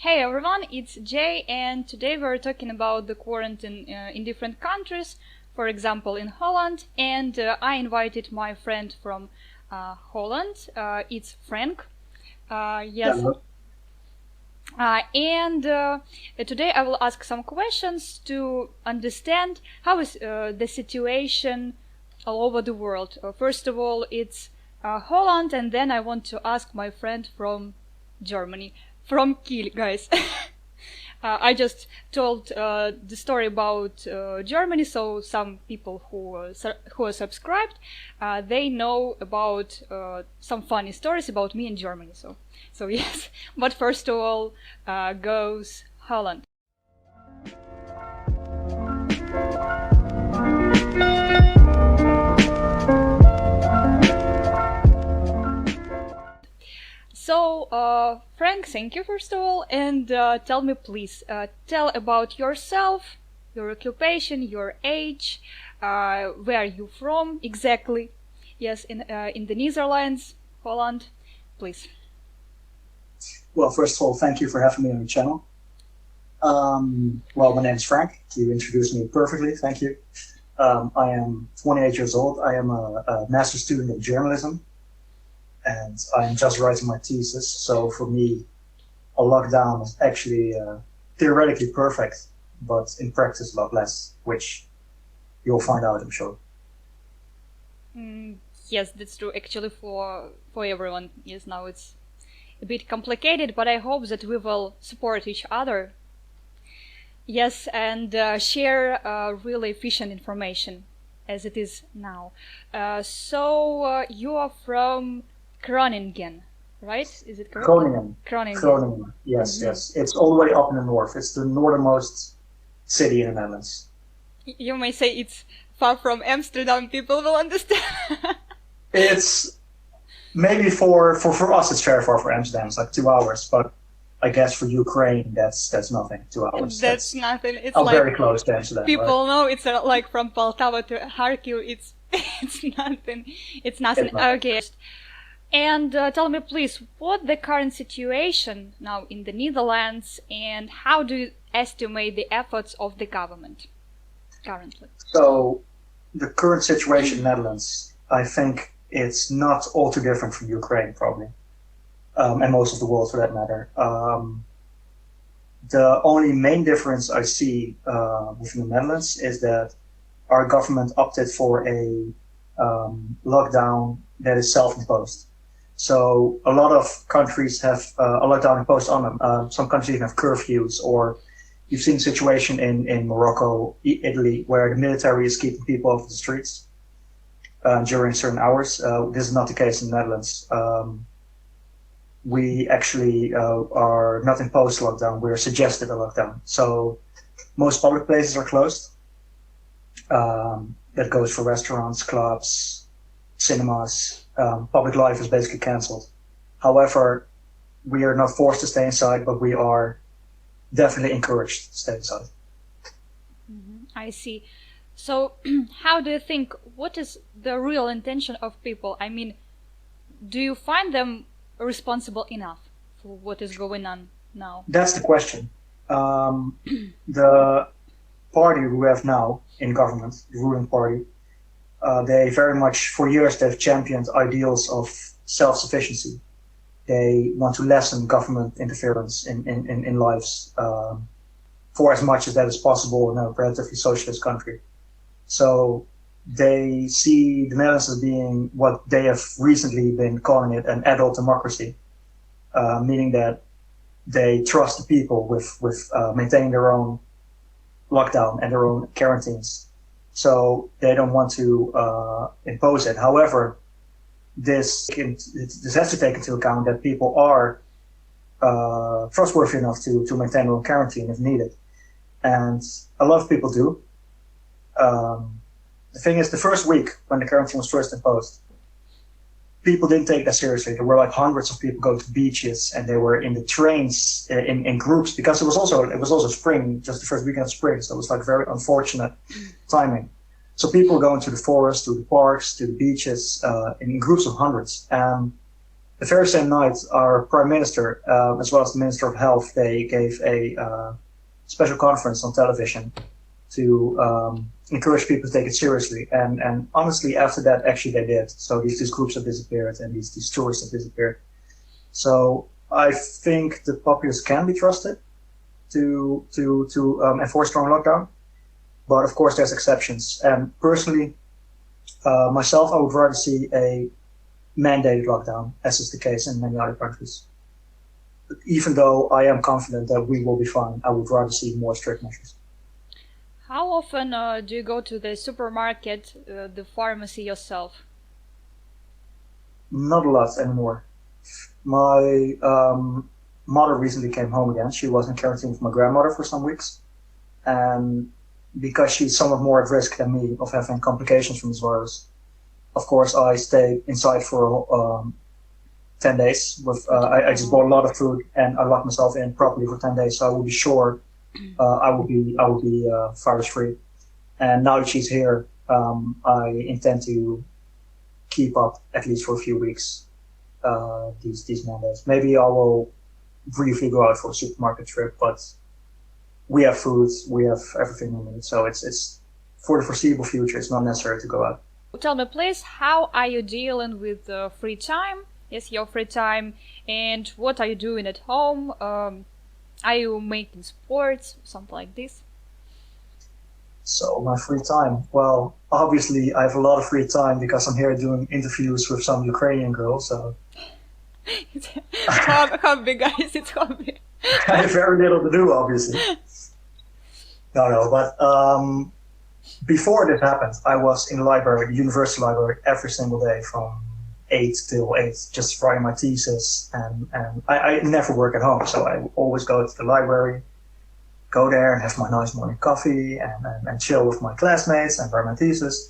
Hey everyone, it's Jay, and today we're talking about the quarantine in different countries, for example in Holland, and I invited my friend from Holland, it's Frank. Yes. And today I will ask some questions to understand how is the situation all over the world. First of all, it's Holland, and then I want to ask my friend from Germany. From Kiel, guys. I just told the story about Germany, so some people who are subscribed, they know about some funny stories about me in Germany. So yes. But first of all, goes Holland. So, Frank, thank you first of all, and tell me please, tell about yourself, your occupation, your age, where you from exactly. Yes, in the Netherlands, Holland, please. Well, first of all, thank you for having me on your channel. Well, my name is Frank. You introduced me perfectly, thank you. I am 28 years old. I am a master's student of journalism. And I'm just writing my thesis, so for me, a lockdown is actually theoretically perfect, but in practice a lot less, which you'll find out, I'm sure. Yes, that's true. Actually, for everyone, yes, now it's a bit complicated, but I hope that we will support each other. Yes, and share really efficient information, as it is now. So you are from Groningen, right? Is it correct? Groningen. Yes, yes. It's all the way up in the north. It's the northernmost city in the Netherlands. You may say it's far from Amsterdam. People will understand. It's maybe for us it's very far from Amsterdam. It's like 2 hours, but I guess for Ukraine that's nothing. 2 hours. That's nothing. It's like very close to Amsterdam. People know it's like from Poltava to Kharkiv. It's nothing. It's nothing. Okay. And tell me please, what the current situation now in the Netherlands, and how do you estimate the efforts of the government currently? So, the current situation in the Netherlands, I think it's not all too different from Ukraine probably, and most of the world for that matter. The only main difference I see within the Netherlands is that our government opted for a lockdown that is self-imposed. So a lot of countries have a lockdown imposed on them. Some countries even have curfews, or you've seen the situation in Morocco, Italy, where the military is keeping people off the streets during certain hours. This is not the case in the Netherlands. We actually are not imposed lockdown, we're suggested a lockdown. So most public places are closed. That goes for restaurants, clubs, cinemas. Public life is basically cancelled. However, we are not forced to stay inside, but we are definitely encouraged to stay inside. I see. So how do you think, what is the real intention of people? I mean, do you find them responsible enough for what is going on now? That's the question. The party we have now in government, the ruling party, they very much, for years, they've championed ideals of self-sufficiency. They want to lessen government interference in lives for as much as that is possible in a relatively socialist country. So they see the Netherlands as being what they have recently been calling it an adult democracy, meaning that they trust the people with maintaining their own lockdown and their own quarantines. So they don't want to impose it. However, this has to take into account that people are trustworthy enough to maintain their own quarantine if needed. And a lot of people do. The thing is, the first week when the quarantine was first imposed, people didn't take that seriously. There were like hundreds of people going to beaches, and they were in the trains in groups, because it was also spring, just the first weekend of spring, so it was like very unfortunate timing. So people going to the forest, to the parks, to the beaches, in groups of hundreds. the very same night, our Prime Minister, as well as the Minister of Health, they gave a special conference on television to encourage people to take it seriously. And honestly, after that, actually they did. So these groups have disappeared and these tourists have disappeared. So I think the populace can be trusted to enforce strong lockdown. But of course, there's exceptions. And personally, myself, I would rather see a mandated lockdown, as is the case in many other countries. But even though I am confident that we will be fine, I would rather see more strict measures. How often do you go to the supermarket, the pharmacy yourself? Not a lot anymore. My mother recently came home again. She was in quarantine with my grandmother for some weeks. And because she's somewhat more at risk than me of having complications from this virus, of course, I stayed inside for 10 days. I just bought a lot of food and I locked myself in properly for 10 days, so I will be sure I will be virus free. And now that she's here, I intend to keep up at least for a few weeks these mandates. Maybe I will briefly go out for a supermarket trip, but we have food, we have everything we need. So it's for the foreseeable future, it's not necessary to go out. Tell me, please, how are you dealing with free time? Yes, your free time, and what are you doing at home? Are you making sports, something like this? So my free time, well, obviously I have a lot of free time because I'm here doing interviews with some Ukrainian girls. So It's hobby, guys. It's hobby. I have very little to do, obviously. No, but before this happened, I was in the library, the university library, every single day from 8 till 8, just writing my thesis. And I never work at home, so I always go to the library, go there and have my nice morning coffee and chill with my classmates and write my thesis.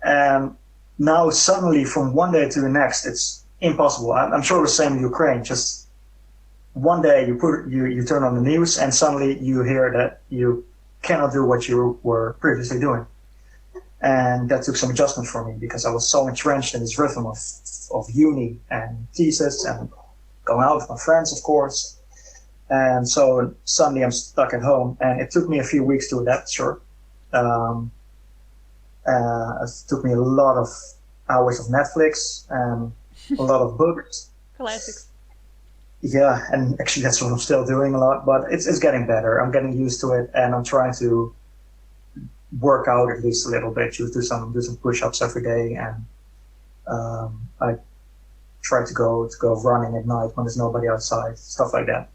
And now suddenly from one day to the next, it's impossible. I'm sure the same in Ukraine. Just one day you turn on the news and suddenly you hear that you cannot do what you were previously doing. And that took some adjustment for me because I was so entrenched in this rhythm of uni and thesis and going out with my friends, of course. And so suddenly I'm stuck at home, and it took me a few weeks to adapt, sure. It took me a lot of hours of Netflix and a lot of books. Classics. Yeah, and actually that's what I'm still doing a lot, but it's getting better. I'm getting used to it, and I'm trying to work out at least a little bit. Do some push-ups every day, and I try to go running at night when there's nobody outside, stuff like that.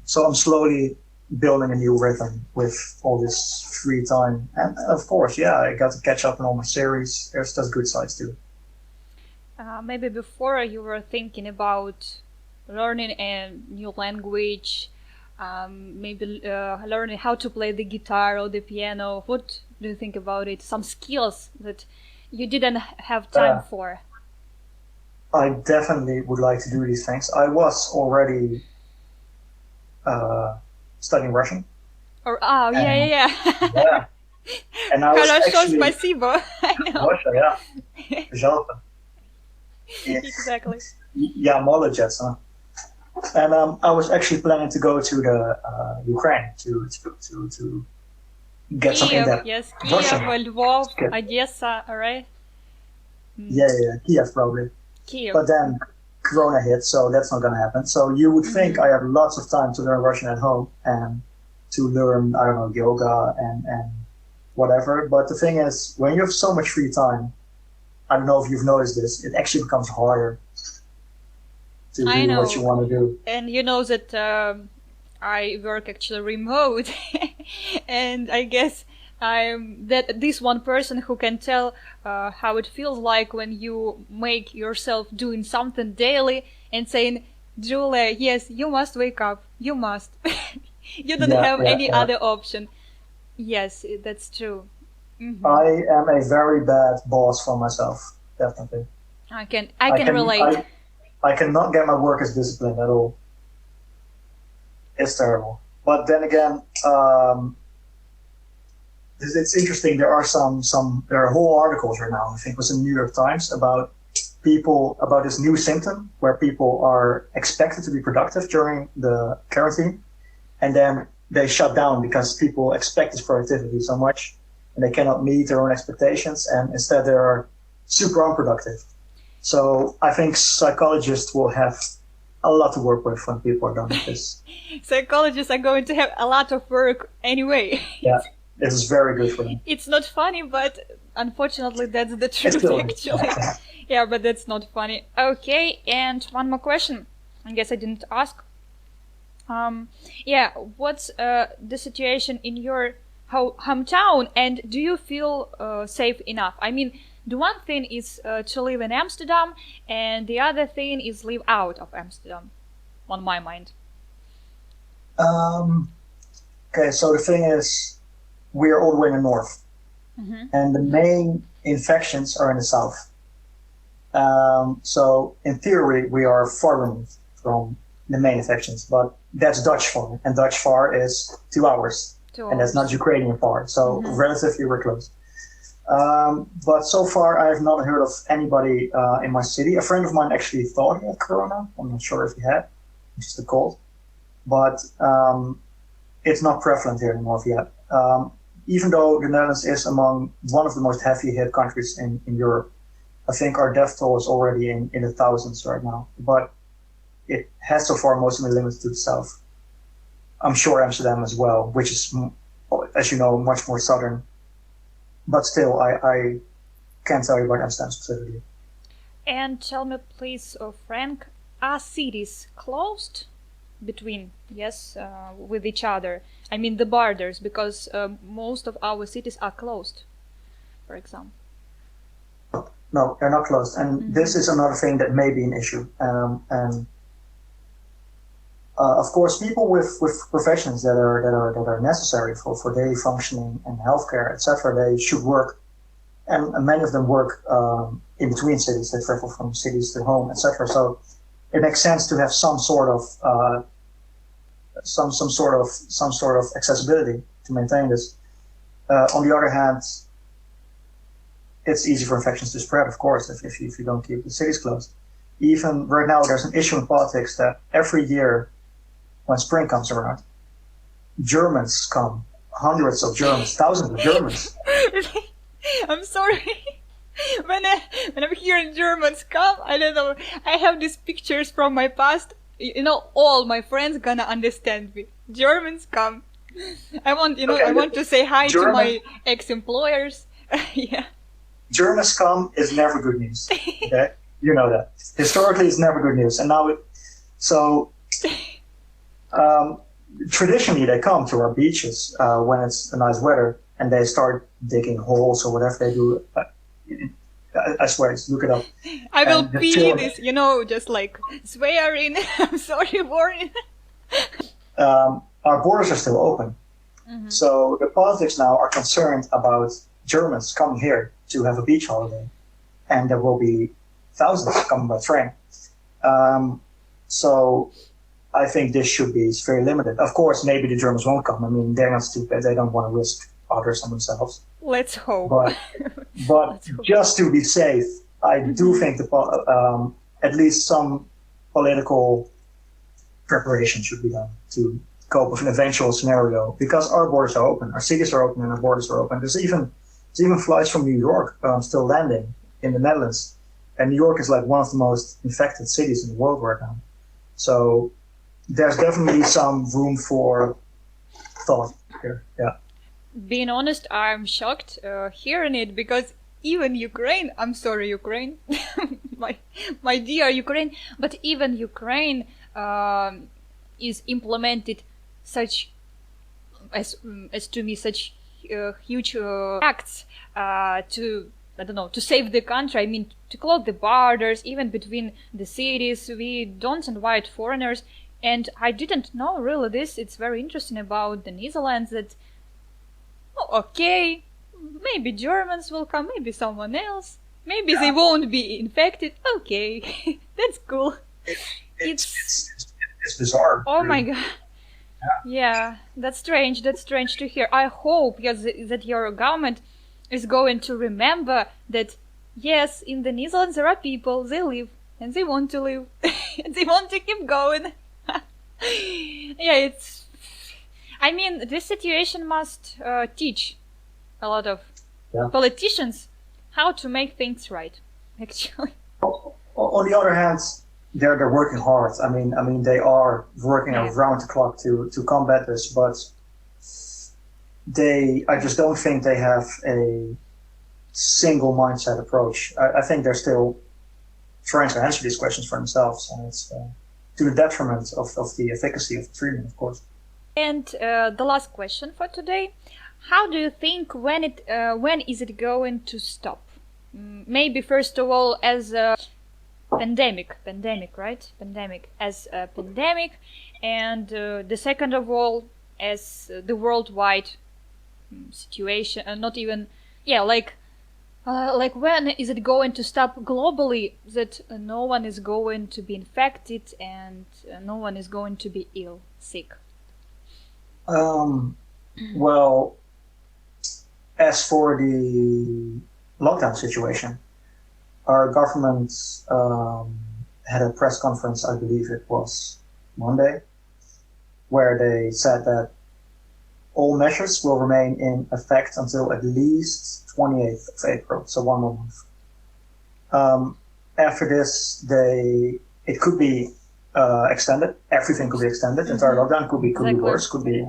So I'm slowly building a new rhythm with all this free time, and of course, yeah, I got to catch up on all my series. There's good sides too. Maybe before you were thinking about learning a new language, maybe learning how to play the guitar or the piano. What do you think about it? Some skills that you didn't have time for. I definitely would like to do these things. I was already studying Russian. Yeah. And I was actually... Спасибо. Russia, yeah. Пожалуйста. Exactly. Yeah, молодец, huh? And I was actually planning to go to the Ukraine to get some in-depth Russian. Kiev, Lvov, Odessa, alright? Yeah, Kiev probably. Kiev. But then Corona hit, so that's not going to happen. So you would think I have lots of time to learn Russian at home and to learn, I don't know, yoga and whatever. But the thing is, when you have so much free time, I don't know if you've noticed this, it actually becomes harder to do what you want to do. And you know that I work actually remote, and I guess I'm this one person who can tell how it feels like when you make yourself doing something daily and saying, Julia, yes, you must wake up, you must. You don't have any other option. Yes, that's true. Mm-hmm. I am a very bad boss for myself, definitely. I can relate. I cannot get my work as disciplined at all. It's terrible. But then again, it's interesting. There are there are whole articles right now, I think it was in the New York Times, about people about this new symptom where people are expected to be productive during the quarantine, and then they shut down because people expect this productivity so much and they cannot meet their own expectations, and instead they are super unproductive. So I think psychologists will have a lot to work with when people are done with this. Psychologists are going to have a lot of work anyway. Yeah, this is very good for them. It's not funny, but unfortunately that's the truth, actually. Yeah, but that's not funny. Okay, and one more question. I guess I didn't ask. Yeah, what's the situation in your hometown, and do you feel safe enough? I mean, the one thing is to live in Amsterdam, and the other thing is live out of Amsterdam, on my mind. Okay, so the thing is, we're all the way in the north, and the main infections are in the south. So in theory, we are far removed from the main infections, but that's Dutch far, and Dutch far is 2 hours, and that's not Ukrainian far, so relatively we're close. But so far, I have not heard of anybody in my city. A friend of mine actually thought he had corona. I'm not sure if he had, just a cold. But it's not prevalent here in the north yet. Even though the Netherlands is among one of the most heavy hit countries in Europe, I think our death toll is already in the thousands right now. But it has so far mostly been limited to the south. I'm sure Amsterdam as well, which is, as you know, much more southern. But still, I can't tell you about Amsterdam specifically. And tell me, please, Frank, are cities closed between, with each other? I mean the borders, because most of our cities are closed, for example. No, they're not closed. And this is another thing that may be an issue. Of course, people with professions that are necessary for daily functioning and healthcare, etc., they should work, and many of them work in between cities. They travel from cities to home, etc. So it makes sense to have some sort of accessibility to maintain this. On the other hand, it's easy for infections to spread, of course, if you don't keep the cities closed. Even right now, there's an issue in politics that every year, when spring comes around, Germans come, hundreds of Germans, thousands of Germans. I'm sorry. When I'm hearing Germans come, I don't know, I have these pictures from my past. You know, all my friends gonna understand me. Germans come. I want to say hi to my ex-employers. Yeah. Germans come is never good news. Okay, you know that. Historically, it's never good news, and now traditionally, they come to our beaches when it's a nice weather, and they start digging holes or whatever they do. I swear, look it up. I will pee this, just like swearing. I'm sorry, warning. Our borders are still open. So the politics now are concerned about Germans coming here to have a beach holiday, and there will be thousands coming by train. So I think this should be very limited. Of course, maybe the Germans won't come. I mean, they're not stupid. They don't want to risk others and themselves. Let's hope. But just to be safe, I do think at least some political preparation should be done to cope with an eventual scenario, because our borders are open, our cities are open, and our borders are open. There's even flights from New York still landing in the Netherlands, and New York is like one of the most infected cities in the world right now. So there's definitely some room for thought here. Yeah. Being honest, I'm shocked hearing it, because even Ukraine, I'm sorry, Ukraine, my dear Ukraine, but even Ukraine is implemented such, as to me, such huge acts to, I don't know, to save the country. I mean, to close the borders, even between the cities. We don't invite foreigners. And I didn't know really this. It's very interesting about the Netherlands that, okay, maybe Germans will come, maybe someone else. Maybe they won't be infected. Okay, that's cool. It's bizarre. Oh my god. Yeah, that's strange. That's strange to hear. I hope that your government is going to remember that yes, in the Netherlands there are people, they live, and they want to live, and they want to keep going. Yeah, I mean, this situation must teach a lot of politicians how to make things right, actually. On the other hand, they're working hard. I mean, they are working around the clock to combat this, but I just don't think they have a single mindset approach. I think they're still trying to answer these questions for themselves, and it's to the detriment of the efficacy of the treatment, of course. And the last question for today: how do you think when is it going to stop? Maybe first of all as a pandemic, right? Pandemic as a pandemic, and the second of all as the worldwide situation, not even, like when is it going to stop globally, that no one is going to be infected and no one is going to be sick? Well, as for the lockdown situation, our government had a press conference, I believe it was Monday, where they said that all measures will remain in effect until at least 28th of April, so 1 more month. After this, it could be extended. Everything could be extended. Entire lockdown could be worse. Could be.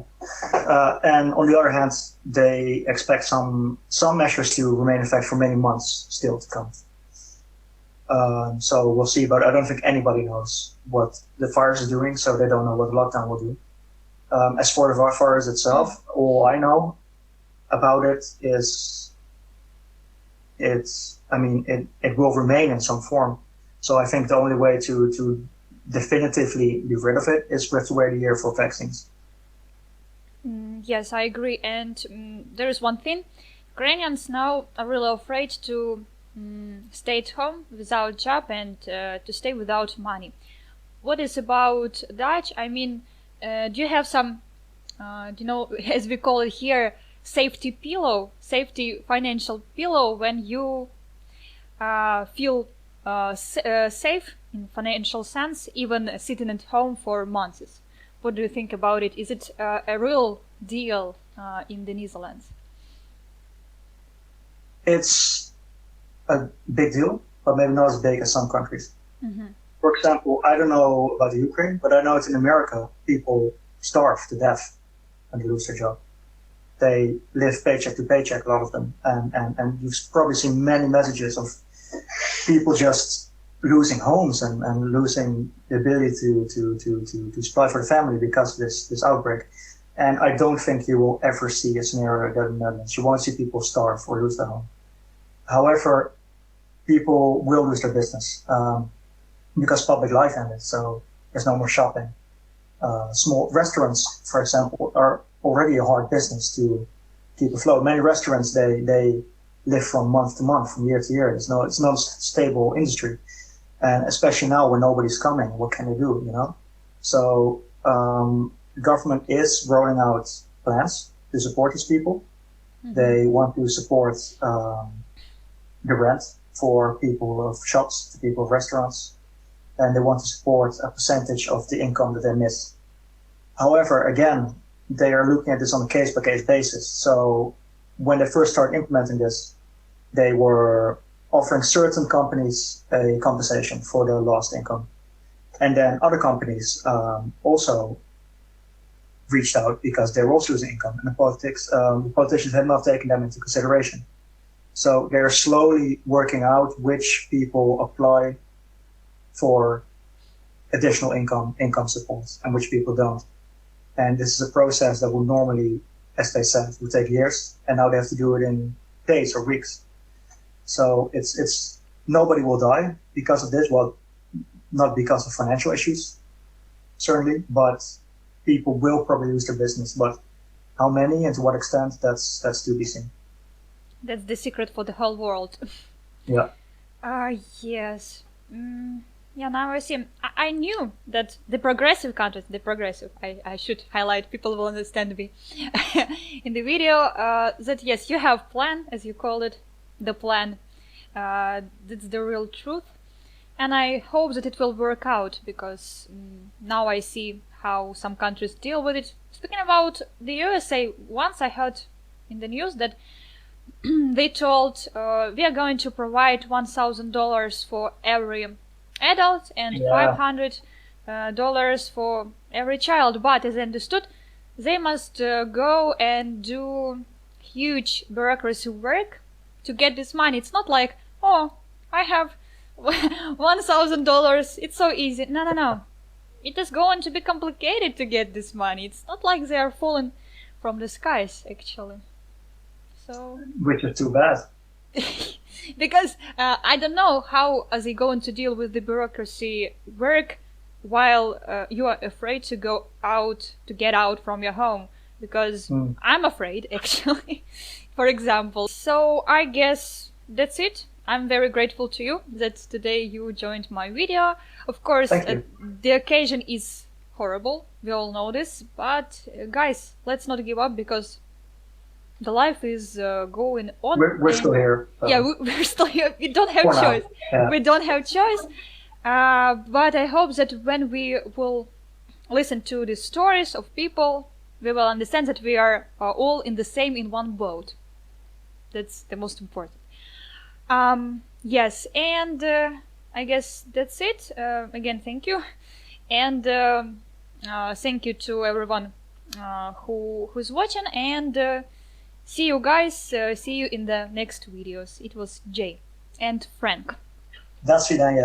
And on the other hand, they expect some measures to remain in effect for many months still to come. So we'll see. But I don't think anybody knows what the virus is doing, so they don't know what the lockdown will do. As for the virus itself, all I know about it is it will remain in some form. So I think the only way to definitively be rid of it is we have to wait a year for vaccines. Yes, I agree. And there is one thing: Granians now are really afraid to stay at home without job and to stay without money. What is about Dutch? I mean, do you have some, as we call it here, safety financial pillow when you feel safe in financial sense, even sitting at home for months? What do you think about it? Is it a real deal in the Netherlands? It's a big deal, but maybe not as big as some countries. Mm-hmm. For example, I don't know about the Ukraine, but I know it's in America, people starve to death when they lose their job. They live paycheck to paycheck, a lot of them. And you've probably seen many messages of people just losing homes and losing the ability to supply for the family because of this outbreak. And I don't think you will ever see a scenario like that in the Netherlands. You won't see people starve or lose their home. However, people will lose their business because public life ended, so there's no more shopping. Small restaurants, for example, are already a hard business to keep afloat. Many restaurants, they live from month to month, from year to year. It's not a stable industry. And especially now when nobody's coming, what can they do, So the government is rolling out plans to support these people. Mm-hmm. They want to support the rent for people of shops, for people of restaurants, and they want to support a percentage of the income that they miss. However, again, they are looking at this on a case-by-case basis. So when they first started implementing this, they were offering certain companies a compensation for their lost income. And then other companies also reached out because they were also losing income. And the politicians had not taken them into consideration. So they're slowly working out which people apply for additional income support and which people don't. And this is a process that would normally, as they said, would take years, and now they have to do it in days or weeks. So it's nobody will die because of this. Well, not because of financial issues, certainly, but people will probably lose their business. But how many and to what extent, that's to be seen. That's the secret for the whole world. Yeah. Yes. Yeah, now I see. I knew that the progressive countries, I should highlight, people will understand me in the video, that yes, you have plan, as you call it, the plan That's the real truth. And I hope that it will work out, because now I see how some countries deal with it. Speaking about the USA, once I heard in the news that they told we are going to provide $1,000 for every adult and $500 for every child. But as I understood, they must go and do huge bureaucracy work to get this money. It's not like, oh, I have $1,000, it's so easy. No. It is going to be complicated to get this money. It's not like they are falling from the skies, actually. So, which is too bad. Because I don't know how are they going to deal with the bureaucracy work while you are afraid to go out, to get out from your home. Because I'm afraid, actually, for example. So I guess that's it. I'm very grateful to you that today you joined my video. Of course, the occasion is horrible. We all know this. But guys, let's not give up, because the life is going on. We're still here. Yeah, we're still here. We don't have choice. Yeah. We don't have choice. But I hope that when we will listen to the stories of people, we will understand that we are all in one boat. That's the most important. Yes, and I guess that's it. Again, thank you. And thank you to everyone who's watching. And see you guys. See you in the next videos. It was Jay and Frank. До свидания.